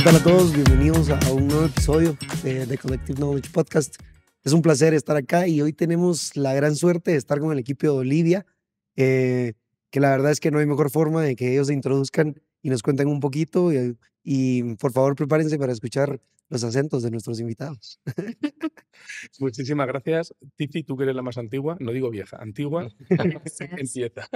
¿Qué tal a todos? Bienvenidos a un nuevo episodio de Collective Knowledge Podcast. Es un placer estar acá y hoy tenemos la gran suerte de estar con el equipo de Olivia, que la verdad es que no hay mejor forma de que ellos se introduzcan y nos cuenten un poquito y por favor prepárense para escuchar los acentos de nuestros invitados. Muchísimas gracias. Tizi, tú que eres la más antigua, no digo vieja, antigua, empieza.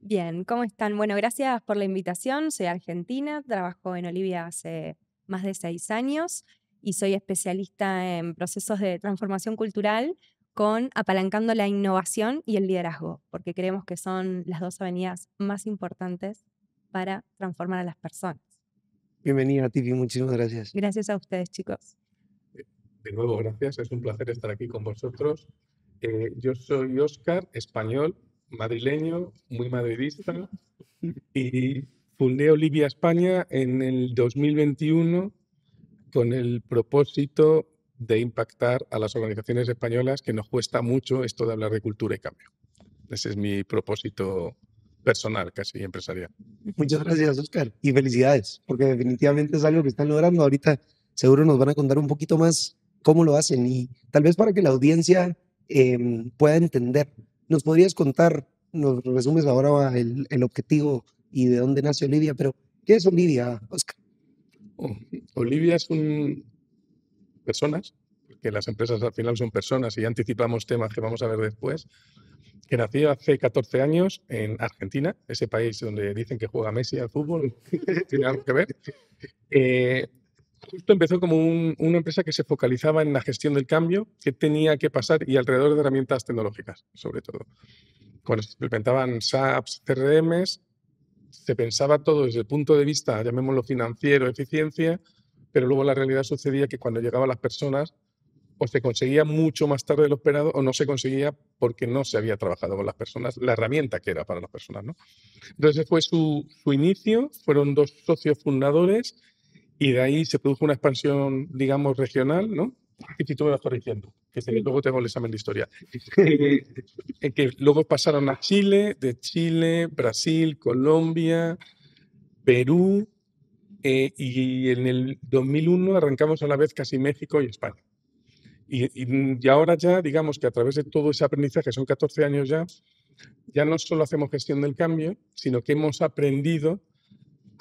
Bien, ¿cómo están? Bueno, gracias por la invitación. Soy argentina, trabajo en Olivia hace más de 6 años y soy especialista en procesos de transformación cultural con apalancando la innovación y el liderazgo, porque creemos que son las dos avenidas más importantes para transformar a las personas. Bienvenida, Tiffy, muchísimas gracias. Gracias a ustedes, chicos. De nuevo, gracias. Es un placer estar aquí con vosotros. Yo soy Óscar, español, madrileño, muy madridista, y fundé Olivia España en el 2021 con el propósito de impactar a las organizaciones españolas, que nos cuesta mucho esto de hablar de cultura y cambio. Ese es mi propósito personal, casi empresarial. Muchas gracias, Óscar, y felicidades, porque definitivamente es algo que están logrando. Ahorita seguro nos van a contar un poquito más cómo lo hacen y tal vez para que la audiencia pueda entender. ¿Nos podrías contar, nos resumes ahora el objetivo y de dónde nace Olivia? Pero, ¿qué es Olivia, Óscar? Olivia son personas, porque las empresas al final son personas y anticipamos temas que vamos a ver después, que nació hace 14 años en Argentina, ese país donde dicen que juega Messi al fútbol, tiene algo que ver. Justo empezó como una empresa que se focalizaba en la gestión del cambio, que tenía que pasar y alrededor de herramientas tecnológicas, sobre todo. Cuando se implementaban SAPs, CRMs, se pensaba todo desde el punto de vista, llamémoslo financiero, eficiencia, pero luego la realidad sucedía que cuando llegaban las personas o se conseguía mucho más tarde de lo esperado o no se conseguía porque no se había trabajado con las personas, la herramienta que era para las personas, ¿no? Entonces fue su inicio, fueron 2 socios fundadores y de ahí se produjo una expansión, digamos, regional, ¿no? Y si tú me vas corrigiendo, que luego tengo el examen de historia. Que luego pasaron a Chile, de Chile, Brasil, Colombia, Perú, y en el 2001 arrancamos a la vez casi México y España. Y ahora ya, digamos que a través de todo ese aprendizaje, son 14 años ya no solo hacemos gestión del cambio, sino que hemos aprendido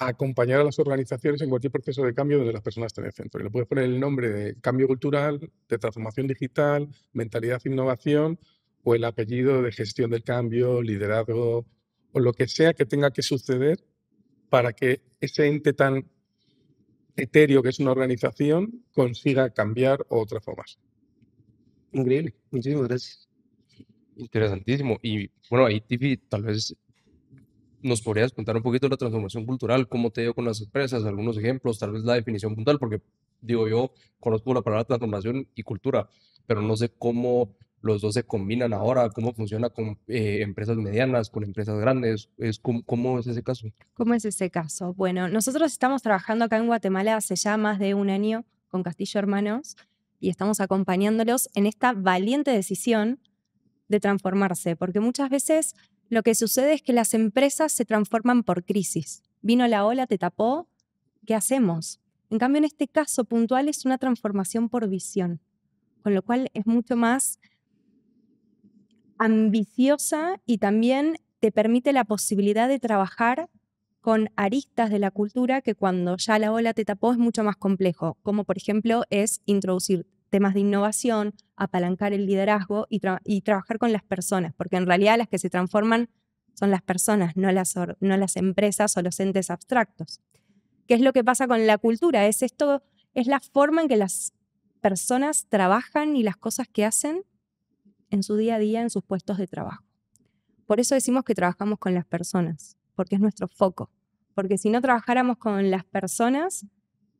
a acompañar a las organizaciones en cualquier proceso de cambio donde las personas estén en el centro. Y le puedes poner el nombre de cambio cultural, de transformación digital, mentalidad e innovación, o el apellido de gestión del cambio, liderazgo, o lo que sea que tenga que suceder para que ese ente tan etéreo que es una organización consiga cambiar o transformarse. Increíble, muchísimas gracias. Interesantísimo. Y bueno, ahí, Tiffy, tal vez nos podrías contar un poquito de la transformación cultural, cómo te dio con las empresas, algunos ejemplos, tal vez la definición puntual, porque digo, yo conozco la palabra transformación y cultura, pero no sé cómo los dos se combinan ahora, cómo funciona con empresas medianas, con empresas grandes, ¿cómo es ese caso? ¿Cómo es ese caso? Bueno, nosotros estamos trabajando acá en Guatemala hace ya más de 1 año con Castillo Hermanos y estamos acompañándolos en esta valiente decisión de transformarse, porque muchas veces lo que sucede es que las empresas se transforman por crisis. Vino la ola, te tapó, ¿qué hacemos? En cambio, en este caso puntual es una transformación por visión, con lo cual es mucho más ambiciosa y también te permite la posibilidad de trabajar con aristas de la cultura que cuando ya la ola te tapó es mucho más complejo, como por ejemplo es introducir temas de innovación, apalancar el liderazgo y trabajar con las personas, porque en realidad las que se transforman son las personas, no las empresas o los entes abstractos. ¿Qué es lo que pasa con la cultura? Es la forma en que las personas trabajan y las cosas que hacen en su día a día, en sus puestos de trabajo. Por eso decimos que trabajamos con las personas, porque es nuestro foco. Porque si no trabajáramos con las personas,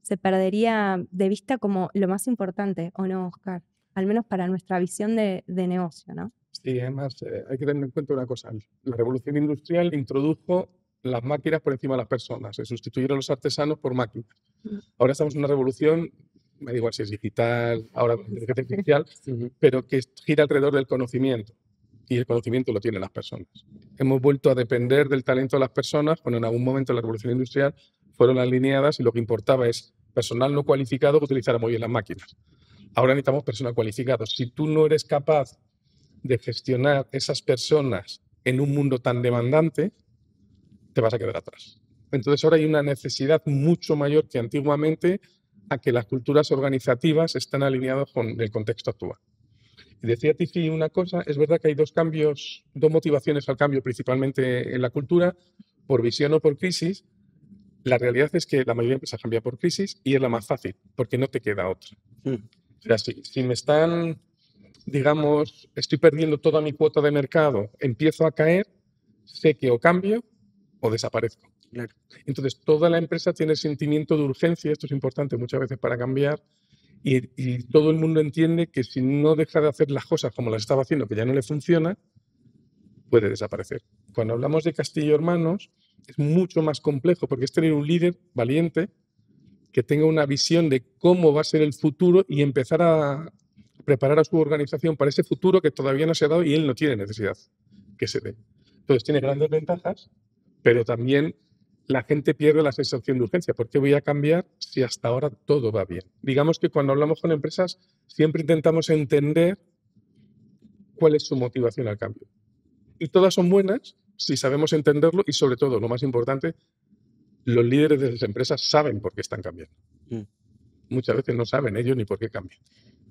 se perdería de vista como lo más importante, ¿o no, Óscar? Al menos para nuestra visión de negocio, ¿no? Sí, además hay que tener en cuenta una cosa. La revolución industrial introdujo las máquinas por encima de las personas. Se sustituyeron los artesanos por máquinas. Ahora estamos en una revolución, me da igual si es digital, ahora con inteligencia artificial, pero que gira alrededor del conocimiento. Y el conocimiento lo tienen las personas. Hemos vuelto a depender del talento de las personas, cuando en algún momento de la revolución industrial fueron alineadas y lo que importaba es personal no cualificado que utilizara muy bien las máquinas. Ahora necesitamos personal cualificado. Si tú no eres capaz de gestionar esas personas en un mundo tan demandante, te vas a quedar atrás. Entonces ahora hay una necesidad mucho mayor que antiguamente a que las culturas organizativas están alineadas con el contexto actual. Y decía Tiffy una cosa, es verdad que hay dos motivaciones al cambio, principalmente en la cultura, por visión o por crisis. La realidad es que la mayoría de empresas cambian por crisis y es la más fácil, porque no te queda otra. O sea, si me están, digamos, estoy perdiendo toda mi cuota de mercado, empiezo a caer, sé que o cambio o desaparezco. Claro. Entonces, toda la empresa tiene el sentimiento de urgencia, esto es importante muchas veces para cambiar, y todo el mundo entiende que si no deja de hacer las cosas como las estaba haciendo, que ya no le funciona, puede desaparecer. Cuando hablamos de Castillo Hermanos, es mucho más complejo, porque es tener un líder valiente que tenga una visión de cómo va a ser el futuro y empezar a preparar a su organización para ese futuro que todavía no se ha dado y él no tiene necesidad que se dé. Entonces tiene grandes ventajas, pero también la gente pierde la sensación de urgencia. ¿Por qué voy a cambiar si hasta ahora todo va bien? Digamos que cuando hablamos con empresas siempre intentamos entender cuál es su motivación al cambio. Y todas son buenas si sabemos entenderlo y, sobre todo, lo más importante, los líderes de las empresas saben por qué están cambiando. Muchas veces no saben ellos ni por qué cambian.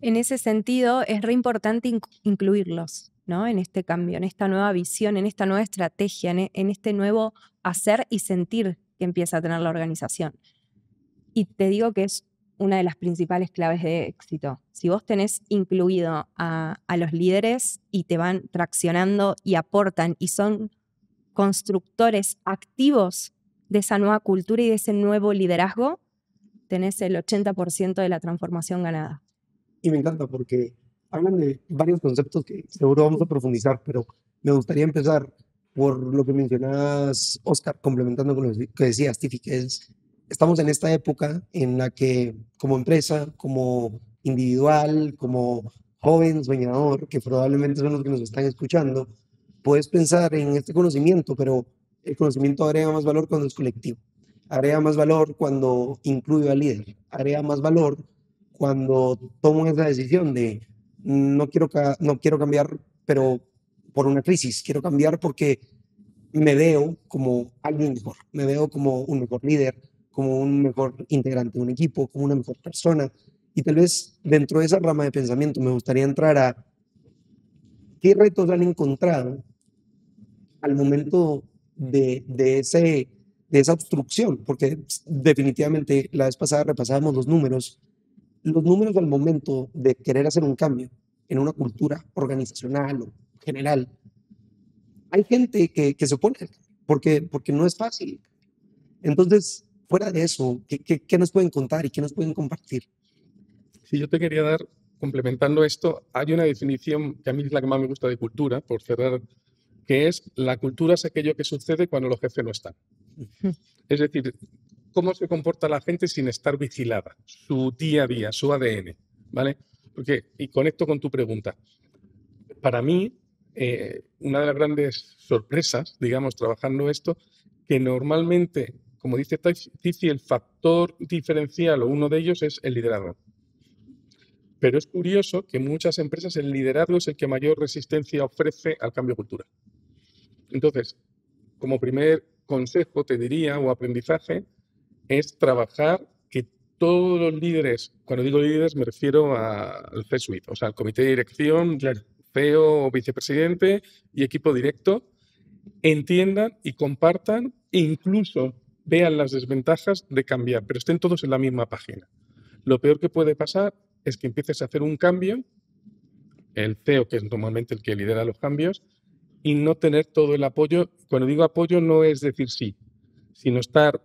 En ese sentido, es re importante incluirlos, ¿no? En este cambio, en esta nueva visión, en esta nueva estrategia, en este nuevo hacer y sentir que empieza a tener la organización. Y te digo que es una de las principales claves de éxito. Si vos tenés incluido a los líderes y te van traccionando y aportan y son constructores activos de esa nueva cultura y de ese nuevo liderazgo, tenés el 80% de la transformación ganada. Y me encanta porque hablan de varios conceptos que seguro vamos a profundizar, pero me gustaría empezar por lo que mencionabas, Oscar, complementando con lo que decías, Tiffy, que es, estamos en esta época en la que como empresa, como individual, como joven, soñador, que probablemente son los que nos están escuchando, puedes pensar en este conocimiento, pero el conocimiento agrega más valor cuando es colectivo, agrega más valor cuando incluye al líder, agrega más valor cuando tomo esa decisión de no quiero cambiar, pero por una crisis, quiero cambiar porque me veo como alguien mejor, me veo como un mejor líder, como un mejor integrante de un equipo, como una mejor persona. Y tal vez dentro de esa rama de pensamiento me gustaría entrar a qué retos han encontrado al momento de esa obstrucción, porque definitivamente la vez pasada repasábamos los números al momento de querer hacer un cambio en una cultura organizacional o general, hay gente que se opone porque no es fácil. Entonces, fuera de eso, ¿qué nos pueden contar y qué nos pueden compartir? Si yo te quería dar, complementando esto, hay una definición que a mí es la que más me gusta de cultura, por cerrar, que es la cultura es aquello que sucede cuando los jefes no están. Es decir, cómo se comporta la gente sin estar vigilada, su día a día, su ADN, ¿vale? Y conecto con tu pregunta. Para mí, una de las grandes sorpresas, digamos, trabajando esto, que normalmente, como dice Tiffy, el factor diferencial o uno de ellos es el liderazgo. Pero es curioso que en muchas empresas el liderazgo es el que mayor resistencia ofrece al cambio cultural. Entonces, como primer consejo te diría, o aprendizaje, es trabajar que todos los líderes, cuando digo líderes me refiero al C-suite, o sea, al comité de dirección, CEO o vicepresidente y equipo directo, entiendan y compartan e incluso vean las desventajas de cambiar, pero estén todos en la misma página. Lo peor que puede pasar es que empieces a hacer un cambio, el CEO, que es normalmente el que lidera los cambios, y no tener todo el apoyo. Cuando digo apoyo no es decir sí, sino estar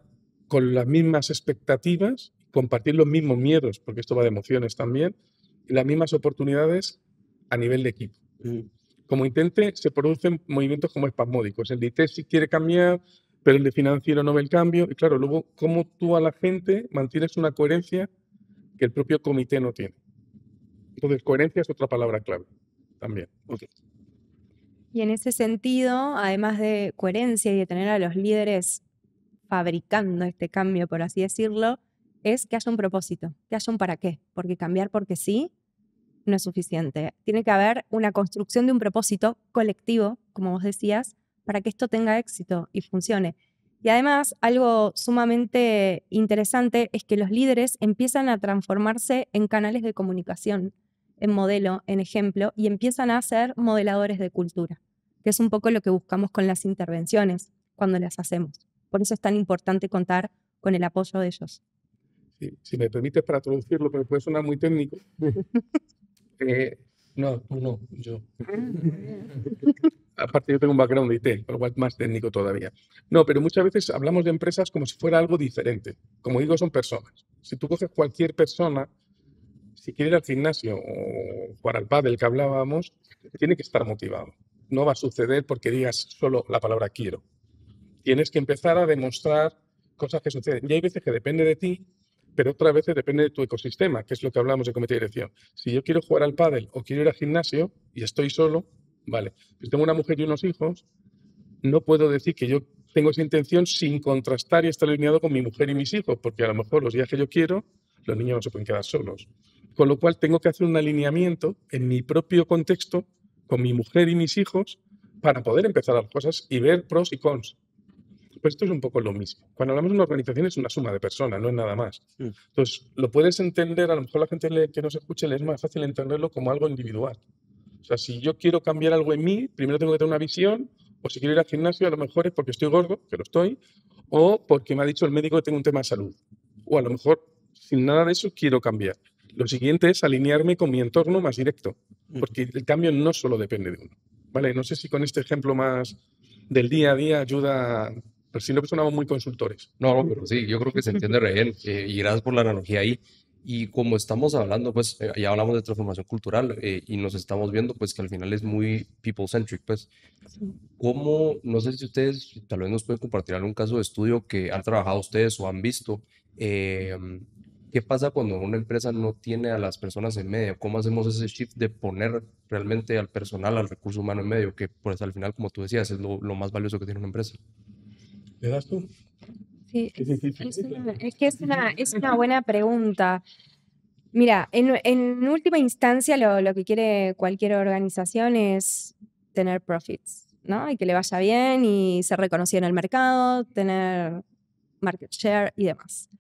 con las mismas expectativas, compartir los mismos miedos, porque esto va de emociones también, y las mismas oportunidades a nivel de equipo. Como intente, se producen movimientos como espasmódicos. El de IT sí quiere cambiar, pero el de financiero no ve el cambio. Y claro, luego, cómo tú a la gente mantienes una coherencia que el propio comité no tiene. Entonces, coherencia es otra palabra clave también. Okay. Y en ese sentido, además de coherencia y de tener a los líderes fabricando este cambio, por así decirlo, es que haya un propósito, que haya un para qué, porque cambiar porque sí no es suficiente. Tiene que haber una construcción de un propósito colectivo, como vos decías, para que esto tenga éxito y funcione. Y además, algo sumamente interesante es que los líderes empiezan a transformarse en canales de comunicación, en modelo, en ejemplo, y empiezan a ser modeladores de cultura, que es un poco lo que buscamos con las intervenciones cuando las hacemos. Por eso es tan importante contar con el apoyo de ellos. Sí, si me permites para traducirlo, porque puede sonar muy técnico. No, tú no, yo. Aparte yo tengo un background de IT, por lo cual más técnico todavía. No, pero muchas veces hablamos de empresas como si fuera algo diferente. Como digo, son personas. Si tú coges cualquier persona, si quiere ir al gimnasio o jugar al pádel que hablábamos, tiene que estar motivado. No va a suceder porque digas solo la palabra quiero. Tienes que empezar a demostrar cosas que suceden. Y hay veces que depende de ti, pero otras veces depende de tu ecosistema, que es lo que hablamos de comité de dirección. Si yo quiero jugar al pádel o quiero ir al gimnasio y estoy solo, vale. Si tengo una mujer y unos hijos, no puedo decir que yo tengo esa intención sin contrastar y estar alineado con mi mujer y mis hijos, porque a lo mejor los días que yo quiero, los niños no se pueden quedar solos. Con lo cual tengo que hacer un alineamiento en mi propio contexto con mi mujer y mis hijos para poder empezar las cosas y ver pros y cons. Pues esto es un poco lo mismo. Cuando hablamos de una organización es una suma de personas, no es nada más. Entonces, lo puedes entender, a lo mejor la gente que nos escuche le es más fácil entenderlo como algo individual. O sea, si yo quiero cambiar algo en mí, primero tengo que tener una visión, o si quiero ir al gimnasio, a lo mejor es porque estoy gordo, que lo estoy, o porque me ha dicho el médico que tengo un tema de salud. O a lo mejor, sin nada de eso, quiero cambiar. Lo siguiente es alinearme con mi entorno más directo, porque el cambio no solo depende de uno. ¿Vale? No sé si con este ejemplo más del día a día ayuda. Pero si no, pues sonamos muy consultores. No, pero sí, yo creo que se entiende re bien y gracias por la analogía ahí. Y como estamos hablando, pues ya hablamos de transformación cultural y nos estamos viendo, pues que al final es muy people-centric, pues. ¿Cómo, no sé si ustedes tal vez nos pueden compartir algún caso de estudio que han trabajado ustedes o han visto? eh, ¿Qué pasa cuando una empresa no tiene a las personas en medio? ¿Cómo hacemos ese shift de poner realmente al personal, al recurso humano en medio? Que pues al final, como tú decías, es lo más valioso que tiene una empresa. ¿Le das tú? Sí, es una buena pregunta. Mira, en última instancia lo que quiere cualquier organización es tener profits, ¿no? Y que le vaya bien y ser reconocido en el mercado, tener market share y demás.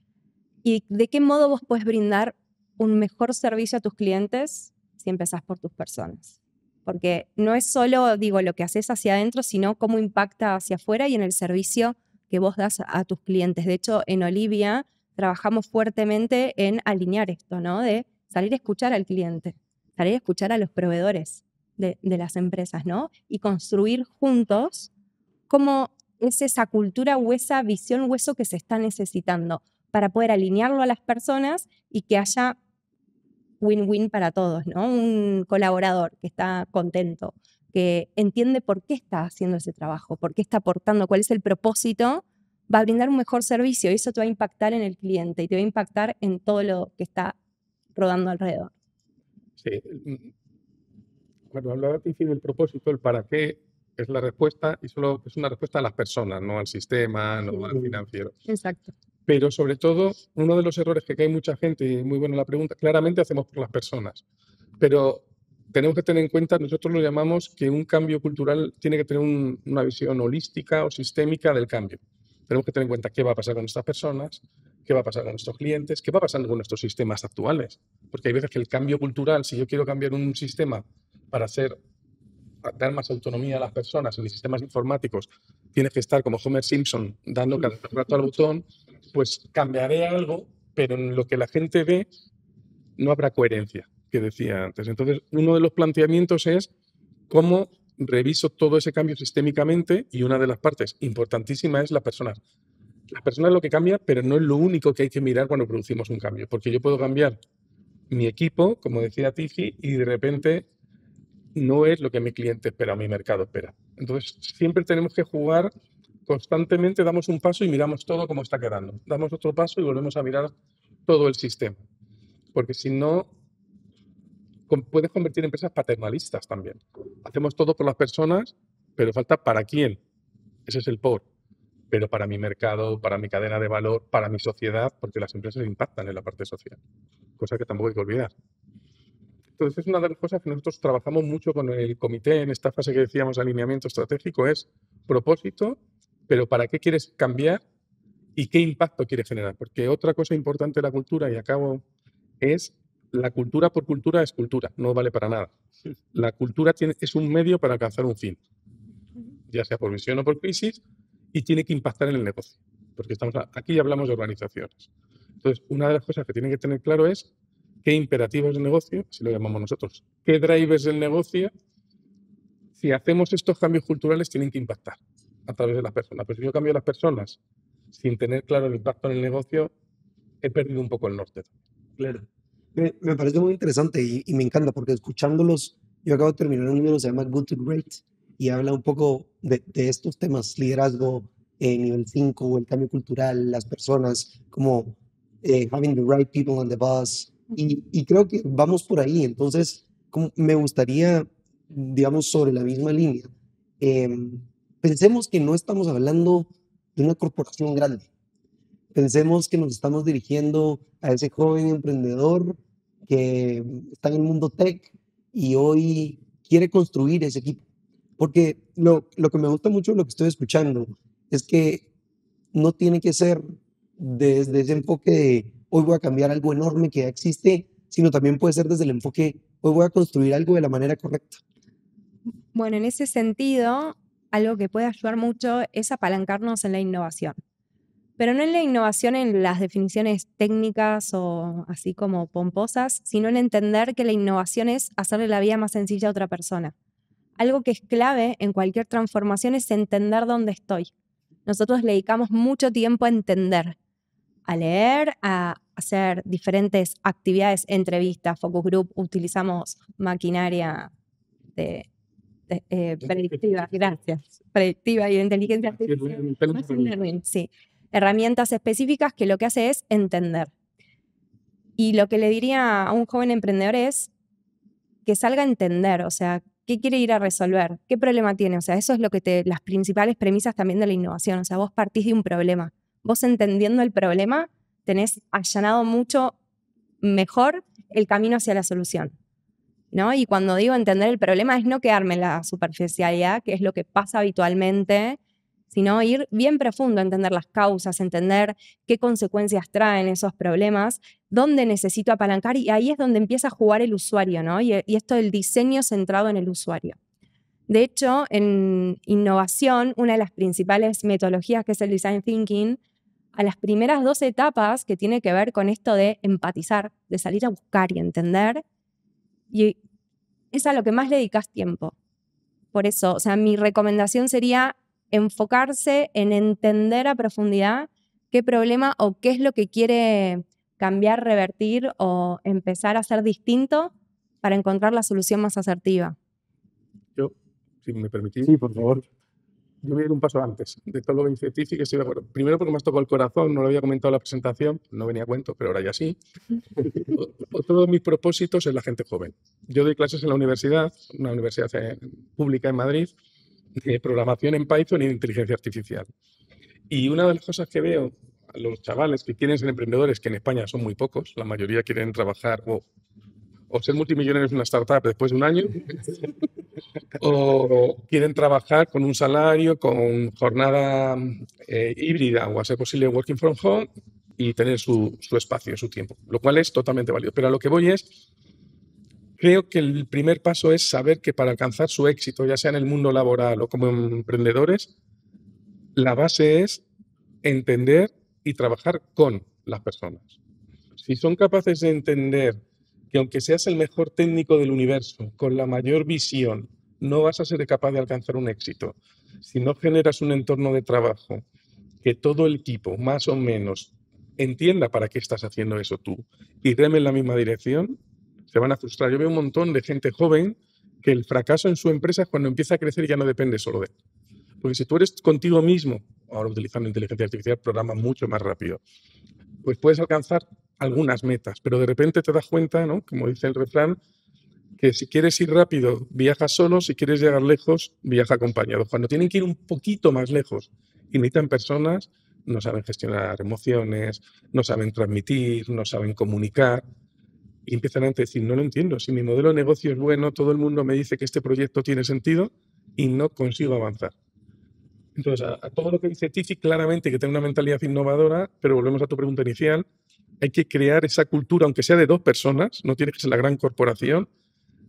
¿Y de qué modo vos puedes brindar un mejor servicio a tus clientes si empezás por tus personas? Porque no es solo, digo, lo que haces hacia adentro, sino cómo impacta hacia afuera y en el servicio que vos das a tus clientes. De hecho, en Olivia trabajamos fuertemente en alinear esto, ¿no? De salir a escuchar al cliente, salir a escuchar a los proveedores de las empresas, ¿no? Y construir juntos cómo es esa cultura o esa visión o eso que se está necesitando para poder alinearlo a las personas y que haya win-win para todos, ¿no? Un colaborador que está contento, que entiende por qué está haciendo ese trabajo, por qué está aportando, cuál es el propósito, va a brindar un mejor servicio y eso te va a impactar en el cliente y te va a impactar en todo lo que está rodando alrededor. Sí. Cuando hablaba Tiffy del propósito, el para qué es la respuesta y solo es una respuesta a las personas, no al sistema, no al financiero. Exacto. Pero sobre todo, uno de los errores que cae mucha gente, y muy buena la pregunta, claramente hacemos por las personas, pero tenemos que tener en cuenta, nosotros lo llamamos que un cambio cultural tiene que tener una visión holística o sistémica del cambio. Tenemos que tener en cuenta qué va a pasar con estas personas, qué va a pasar con nuestros clientes, qué va pasando con nuestros sistemas actuales. Porque hay veces que el cambio cultural, si yo quiero cambiar un sistema para dar más autonomía a las personas en los sistemas informáticos, tienes que estar como Homer Simpson dando cada rato al botón, pues cambiaré algo, pero en lo que la gente ve no habrá coherencia, que decía antes. Entonces, uno de los planteamientos es cómo reviso todo ese cambio sistémicamente y una de las partes importantísimas es las personas. Las personas es lo que cambia, pero no es lo único que hay que mirar cuando producimos un cambio, porque yo puedo cambiar mi equipo, como decía Tiffy, y de repente no es lo que mi cliente espera o mi mercado espera. Entonces, siempre tenemos que jugar constantemente, damos un paso y miramos todo cómo está quedando. Damos otro paso y volvemos a mirar todo el sistema. Porque si no, puedes convertir empresas paternalistas también. Hacemos todo por las personas, pero falta para quién. Ese es el por. pero para mi mercado, para mi cadena de valor, para mi sociedad, porque las empresas impactan en la parte social, cosa que tampoco hay que olvidar. Entonces, es una de las cosas que nosotros trabajamos mucho con el comité en esta fase que decíamos de alineamiento estratégico, es propósito, pero ¿para qué quieres cambiar y qué impacto quieres generar? Porque otra cosa importante de la cultura, y acabo, es la cultura por cultura es cultura, no vale para nada. La cultura es un medio para alcanzar un fin, ya sea por visión o por crisis, y tiene que impactar en el negocio, porque aquí hablamos de organizaciones. Entonces, una de las cosas que tienen que tener claro es qué imperativos del negocio, si lo llamamos nosotros, qué drivers del negocio, si hacemos estos cambios culturales, tienen que impactar a través de las personas. Pero si yo cambio las personas sin tener claro el impacto en el negocio, he perdido un poco el norte. Claro. Me parece muy interesante y me encanta porque escuchándolos, yo acabo de terminar un libro que se llama Good to Great y habla un poco de estos temas, liderazgo, nivel 5, o el cambio cultural, las personas, como having the right people on the bus. Y creo que vamos por ahí. Entonces, me gustaría, digamos, sobre la misma línea, pensemos que no estamos hablando de una corporación grande. Pensemos que nos estamos dirigiendo a ese joven emprendedor que está en el mundo tech y hoy quiere construir ese equipo. Porque lo que me gusta mucho de lo que estoy escuchando es que no tiene que ser desde ese enfoque de hoy voy a cambiar algo enorme que ya existe, sino también puede ser desde el enfoque hoy voy a construir algo de la manera correcta. Bueno, en ese sentido, algo que puede ayudar mucho es apalancarnos en la innovación. Pero no en la innovación en las definiciones técnicas o así como pomposas, sino en entender que la innovación es hacerle la vida más sencilla a otra persona. Algo que es clave en cualquier transformación es entender dónde estoy. Nosotros le dedicamos mucho tiempo a entender, a leer, a hacer diferentes actividades, entrevistas, focus group, utilizamos maquinaria predictiva, gracias, predictiva y de inteligencia artificial. Machine learning, sí. Herramientas específicas que lo que hace es entender. Y lo que le diría a un joven emprendedor es que salga a entender, o sea, qué quiere ir a resolver, qué problema tiene, o sea, eso es lo que las principales premisas también de la innovación, o sea, vos partís de un problema, vos entendiendo el problema tenés allanado mucho mejor el camino hacia la solución, ¿no? Y cuando digo entender el problema es no quedarme en la superficialidad, que es lo que pasa habitualmente, sino ir bien profundo, entender las causas, entender qué consecuencias traen esos problemas, dónde necesito apalancar, y ahí es donde empieza a jugar el usuario, ¿no? Y esto del diseño centrado en el usuario. De hecho, en innovación, una de las principales metodologías que es el Design Thinking, a las primeras 2 etapas que tiene que ver con esto de empatizar, de salir a buscar y entender, y es a lo que más le dedicas tiempo. Por eso, o sea, mi recomendación sería enfocarse en entender a profundidad qué problema o qué es lo que quiere cambiar, revertir o empezar a hacer distinto para encontrar la solución más asertiva. Yo, si me permitís, Sí, por favor. yo voy a ir un paso antes de todo lo que dice Tiffy, que estoy de acuerdo. Primero porque me has tocado el corazón, no lo había comentado en la presentación, no venía a cuento, pero ahora ya sí. Otro de mis propósitos es la gente joven. Yo doy clases en la universidad, una universidad pública en Madrid, de programación en Python y de inteligencia artificial. Y una de las cosas que veo a los chavales que quieren ser emprendedores, que en España son muy pocos, la mayoría quieren trabajar o ser multimillonarios en una startup después de un año, o quieren trabajar con un salario, con jornada híbrida o a ser posible working from home y tener su espacio, su tiempo, lo cual es totalmente válido. Pero a lo que voy es, creo que el primer paso es saber que para alcanzar su éxito, ya sea en el mundo laboral o como emprendedores, la base es entender y trabajar con las personas. Si son capaces de entender que aunque seas el mejor técnico del universo, con la mayor visión, no vas a ser capaz de alcanzar un éxito si no generas un entorno de trabajo que todo el equipo, más o menos, entienda para qué estás haciendo eso tú y reme en la misma dirección, se van a frustrar. Yo veo un montón de gente joven que el fracaso en su empresa es cuando empieza a crecer y ya no depende solo de él. Porque si tú eres contigo mismo, ahora utilizando inteligencia artificial, programas mucho más rápido, pues puedes alcanzar algunas metas, pero de repente te das cuenta, ¿no? Como dice el refrán, que si quieres ir rápido, viaja solo, si quieres llegar lejos, viaja acompañado. Cuando tienen que ir un poquito más lejos y necesitan personas, no saben gestionar emociones, no saben transmitir, no saben comunicar. Y empiezan a decir, no lo entiendo, si mi modelo de negocio es bueno, todo el mundo me dice que este proyecto tiene sentido y no consigo avanzar. Entonces, a todo lo que dice Tiffy, claramente hay que tener una mentalidad innovadora, pero volvemos a tu pregunta inicial, hay que crear esa cultura, aunque sea de 2 personas, no tiene que ser la gran corporación,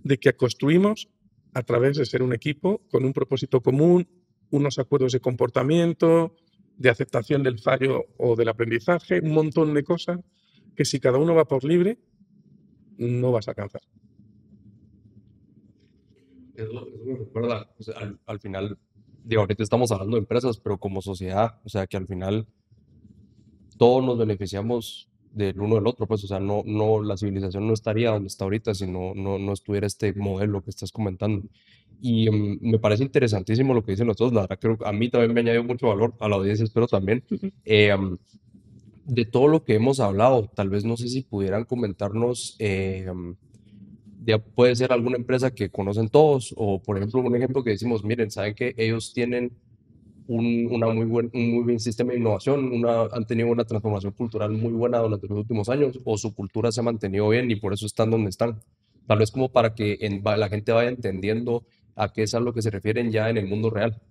de que construimos a través de ser un equipo con un propósito común, unos acuerdos de comportamiento, de aceptación del fallo o del aprendizaje, un montón de cosas que si cada uno va por libre, no vas a alcanzar. Eso me recuerda, o sea, al final, digo, ahorita estamos hablando de empresas, pero como sociedad, o sea, que al final todos nos beneficiamos del uno del otro, pues, o sea, la civilización no estaría donde está ahorita si no estuviera este modelo que estás comentando. Y me parece interesantísimo lo que dicen los dos, la verdad, creo que a mí también me añadió mucho valor, a la audiencia espero también. De todo lo que hemos hablado, tal vez no sé si pudieran comentarnos, puede ser alguna empresa que conocen todos, o por ejemplo, un ejemplo que decimos, miren, saben que ellos tienen un muy buen sistema de innovación, han tenido una transformación cultural muy buena durante los últimos años, o su cultura se ha mantenido bien y por eso están donde están. Tal vez como para que la gente vaya entendiendo a qué es a lo que se refieren ya en el mundo real.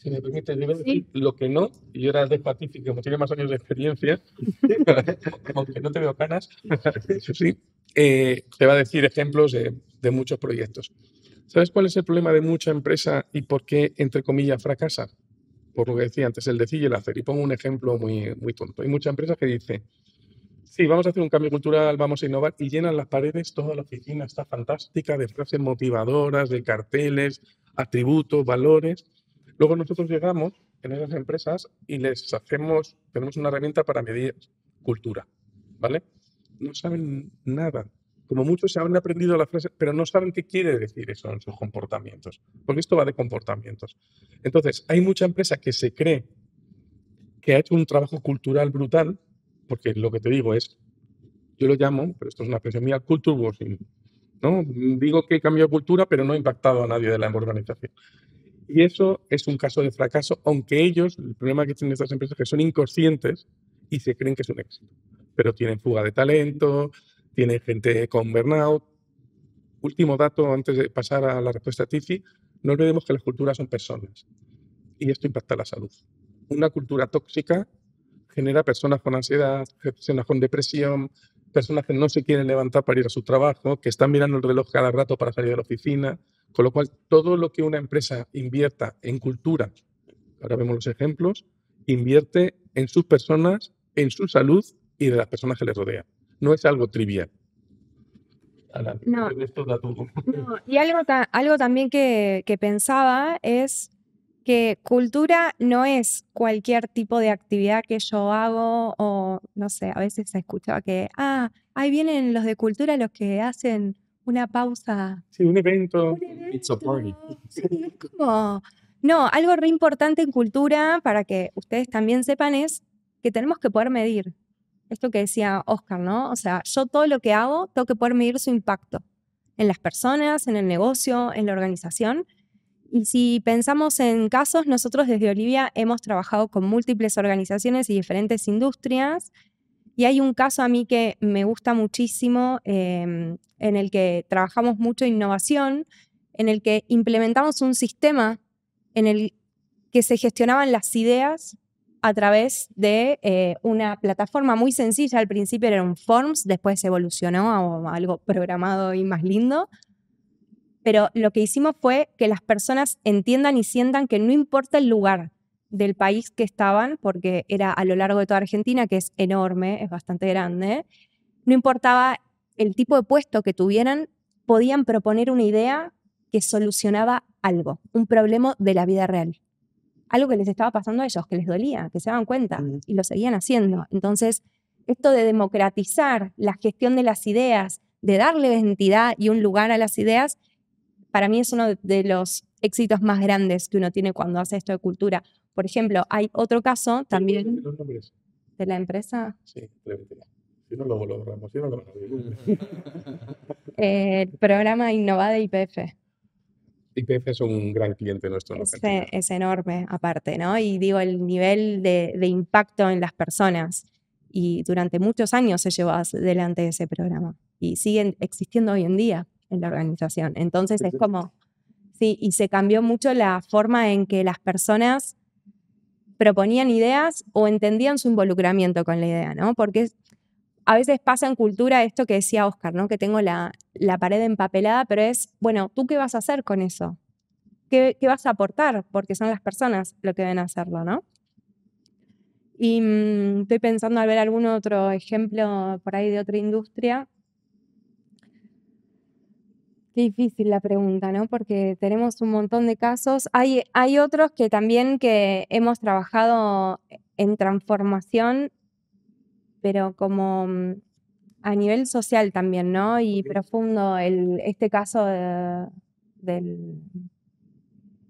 Si me permite, yo voy a decir lo que no, y yo era de Patricio, como tiene más años de experiencia, aunque no te veo canas, eso sí, te va a decir ejemplos de muchos proyectos. ¿Sabes cuál es el problema de mucha empresa y por qué, entre comillas, fracasa? Por lo que decía antes, el decir y el hacer. Y pongo un ejemplo muy, muy tonto. Hay mucha empresa que dice, sí, vamos a hacer un cambio cultural, vamos a innovar, y llenan las paredes, toda la oficina está fantástica, de frases motivadoras, de carteles, atributos, valores. Luego nosotros llegamos en esas empresas y tenemos una herramienta para medir cultura, ¿vale? No saben nada. Como muchos se han aprendido la frase, pero no saben qué quiere decir eso en sus comportamientos, porque esto va de comportamientos. Entonces, hay mucha empresa que se cree que ha hecho un trabajo cultural brutal, porque lo que te digo es, yo lo llamo, pero esto es una expresión mía, culture washing, ¿no? Digo que he cambiado cultura, pero no he impactado a nadie de la organización. Y eso es un caso de fracaso, aunque ellos, el problema que tienen estas empresas es que son inconscientes y se creen que es un éxito. Pero tienen fuga de talento, tienen gente con burnout. Último dato, antes de pasar a la respuesta a Tiffy, no olvidemos que las culturas son personas y esto impacta la salud. Una cultura tóxica genera personas con ansiedad, personas con depresión, personas que no se quieren levantar para ir a su trabajo, que están mirando el reloj cada rato para salir de la oficina, con lo cual todo lo que una empresa invierta en cultura, ahora vemos los ejemplos, invierte en sus personas, en su salud y de las personas que les rodean. No es algo trivial. No. Y algo también que pensaba es que cultura no es cualquier tipo de actividad que yo hago o, no sé, a veces se escuchaba que, ahí vienen los de cultura los que hacen una pausa. Sí, un evento. It's a party. Sí, es como... No, algo re importante en cultura, para que ustedes también sepan, es que tenemos que poder medir. Esto que decía Oscar, ¿no? O sea, yo todo lo que hago tengo que poder medir su impacto en las personas, en el negocio, en la organización. Y si pensamos en casos, nosotros desde Olivia hemos trabajado con múltiples organizaciones y diferentes industrias. Y hay un caso a mí que me gusta muchísimo, en el que trabajamos mucho innovación, en el que implementamos un sistema en el que se gestionaban las ideas a través de una plataforma muy sencilla. Al principio era un Forms, después evolucionó a algo programado y más lindo. Pero lo que hicimos fue que las personas entiendan y sientan que no importa el lugar del país que estaban, porque era a lo largo de toda Argentina, que es enorme, es bastante grande, no importaba el tipo de puesto que tuvieran, podían proponer una idea que solucionaba algo, un problema de la vida real. Algo que les estaba pasando a ellos, que les dolía, que se daban cuenta y lo seguían haciendo. Entonces, esto de democratizar la gestión de las ideas, de darle identidad y un lugar a las ideas, para mí es uno de los éxitos más grandes que uno tiene cuando hace esto de cultura. Por ejemplo, hay otro caso también de la empresa. Sí, si no lo borramos, si no lo el programa Innovade IPF. IPF es un gran cliente nuestro en Argentina. Es enorme aparte, ¿no? Y digo, el nivel de impacto en las personas. Y durante muchos años se llevó adelante ese programa. Y siguen existiendo hoy en día en la organización. Entonces es como, sí, y se cambió mucho la forma en que las personas proponían ideas o entendían su involucramiento con la idea, ¿no? Porque a veces pasa en cultura esto que decía Oscar, ¿no? Que tengo la pared empapelada, pero es, bueno, ¿tú qué vas a hacer con eso? ¿Qué vas a aportar? Porque son las personas lo que deben hacerlo, ¿no? Y estoy pensando al ver algún otro ejemplo por ahí de otra industria. Qué difícil la pregunta, ¿no? Porque tenemos un montón de casos. Hay otros que también que hemos trabajado en transformación, pero como a nivel social también, ¿no? Y profundo. Este caso del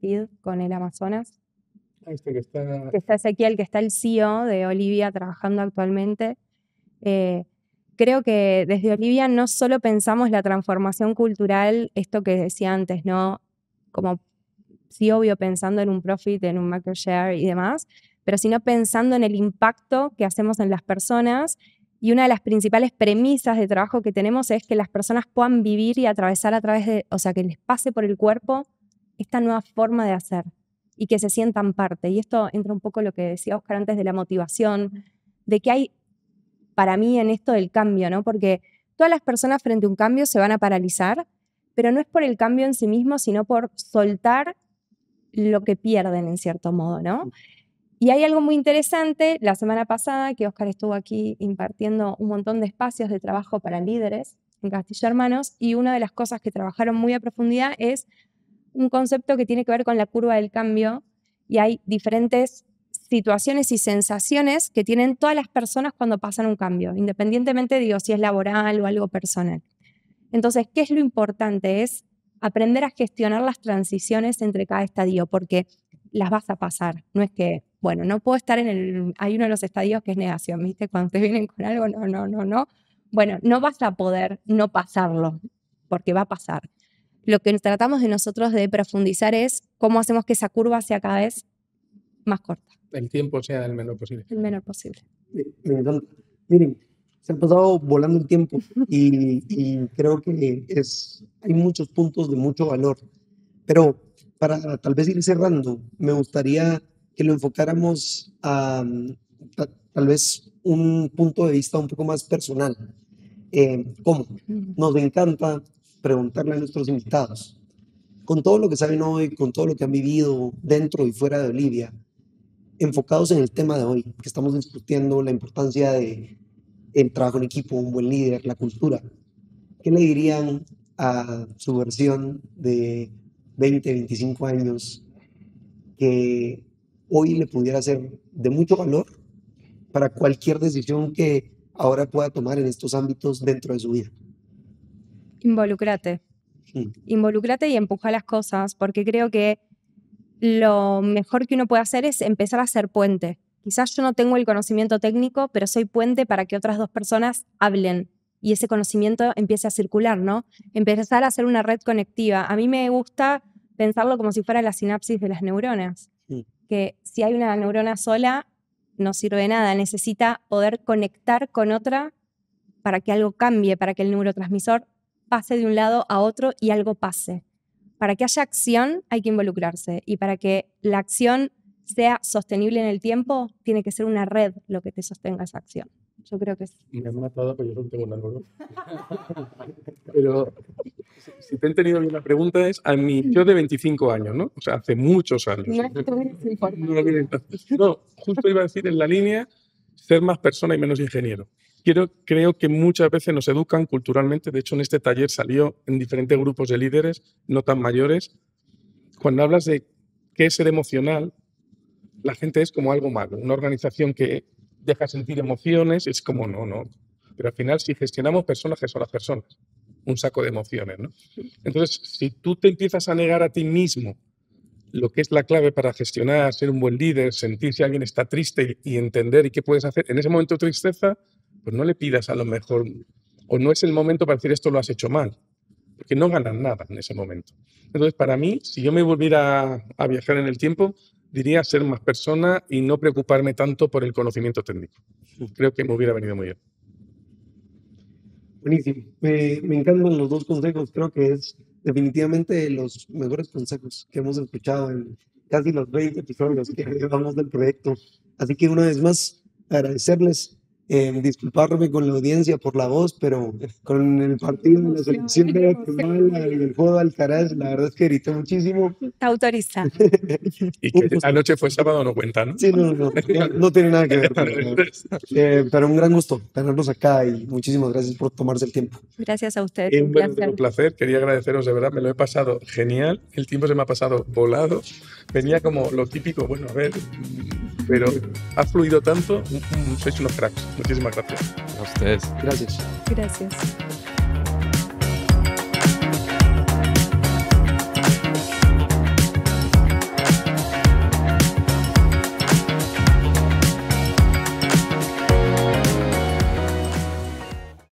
PID con el Amazonas. Que está... Que está Ezequiel, que está el CEO de Olivia trabajando actualmente. Creo que desde Olivia no solo pensamos la transformación cultural, esto que decía antes, ¿no? Como, sí, obvio, pensando en un profit, en un market share y demás, pero sino pensando en el impacto que hacemos en las personas. Y una de las principales premisas de trabajo que tenemos es que las personas puedan vivir y atravesar a través de, o sea, que les pase por el cuerpo esta nueva forma de hacer y que se sientan parte. Y esto entra un poco lo que decía Oscar antes de la motivación, de que hay para mí en esto del cambio, ¿no? Porque todas las personas frente a un cambio se van a paralizar, pero no es por el cambio en sí mismo, sino por soltar lo que pierden en cierto modo, ¿no? Y hay algo muy interesante, la semana pasada que Oscar estuvo aquí impartiendo un montón de espacios de trabajo para líderes en Castillo Hermanos, y una de las cosas que trabajaron muy a profundidad es un concepto que tiene que ver con la curva del cambio, y hay diferentes situaciones y sensaciones que tienen todas las personas cuando pasan un cambio, independientemente, digo, si es laboral o algo personal. Entonces, ¿qué es lo importante? Es aprender a gestionar las transiciones entre cada estadio, porque las vas a pasar. No es que, bueno, no puedo estar hay uno de los estadios que es negación, ¿viste? Cuando te vienen con algo, no. Bueno, no vas a poder no pasarlo, porque va a pasar. Lo que tratamos de nosotros de profundizar es cómo hacemos que esa curva sea cada vez más corta. El tiempo sea el menor posible. El menor posible. Me encanta. Miren, se ha pasado volando el tiempo y creo que hay muchos puntos de mucho valor. Pero para tal vez ir cerrando, me gustaría que lo enfocáramos a tal vez un punto de vista un poco más personal. ¿Cómo? Nos encanta preguntarle a nuestros invitados, con todo lo que saben hoy, con todo lo que han vivido dentro y fuera de Olivia, enfocados en el tema de hoy, que estamos discutiendo la importancia de el trabajo en equipo, un buen líder, la cultura. ¿Qué le dirían a su versión de 20, 25 años que hoy le pudiera ser de mucho valor para cualquier decisión que ahora pueda tomar en estos ámbitos dentro de su vida? Involúcrate. Involúcrate y empuja las cosas, porque creo que lo mejor que uno puede hacer es empezar a ser puente. Quizás yo no tengo el conocimiento técnico, pero soy puente para que otras dos personas hablen y ese conocimiento empiece a circular, ¿no? Empezar a hacer una red conectiva. A mí me gusta pensarlo como si fuera la sinapsis de las neuronas, que si hay una neurona sola no sirve de nada, necesita poder conectar con otra para que algo cambie, para que el neurotransmisor pase de un lado a otro y algo pase. Para que haya acción hay que involucrarse, y para que la acción sea sostenible en el tiempo tiene que ser una red lo que te sostenga esa acción. Yo creo que es... Me han matado porque yo no tengo nada. Pero si te he entendido bien la pregunta es a mi yo de 25 años, ¿no? O sea, hace muchos años. No, justo iba a decir en la línea ser más persona y menos ingeniero. Creo que muchas veces nos educan culturalmente, de hecho en este taller salió en diferentes grupos de líderes, no tan mayores, cuando hablas de qué es ser emocional, la gente es como algo malo, una organización que deja sentir emociones, es como no. Pero al final si gestionamos personas, que son las personas, un saco de emociones, ¿no? Entonces, si tú te empiezas a negar a ti mismo lo que es la clave para gestionar, ser un buen líder, sentir si alguien está triste y entender y qué puedes hacer en ese momento de tristeza, pues no le pidas a lo mejor, o no es el momento para decir esto lo has hecho mal. porque no ganan nada en ese momento. Entonces, para mí, si yo me volviera a viajar en el tiempo, diría ser más persona y no preocuparme tanto por el conocimiento técnico. Creo que me hubiera venido muy bien. Buenísimo. Me encantan los dos consejos. Creo que es definitivamente los mejores consejos que hemos escuchado en casi los 20 episodios que llevamos del proyecto. Así que una vez más, agradecerles, disculparme con la audiencia por la voz, pero con el partido de la selección de Guatemala y el juego de Alcaraz, la verdad es que grité muchísimo. Te autoriza. Y que anoche fue sábado, no cuenta, ¿no? Sí, no tiene nada que ver. Pero un gran gusto tenerlos acá y muchísimas gracias por tomarse el tiempo. Gracias a ustedes. Un placer. Quería agradeceros, de verdad, me lo he pasado genial. El tiempo se me ha pasado volado. Venía como lo típico, bueno, a ver, pero ha fluido tanto. Sois unos cracks. Muchísimas gracias. A ustedes. Gracias. Gracias.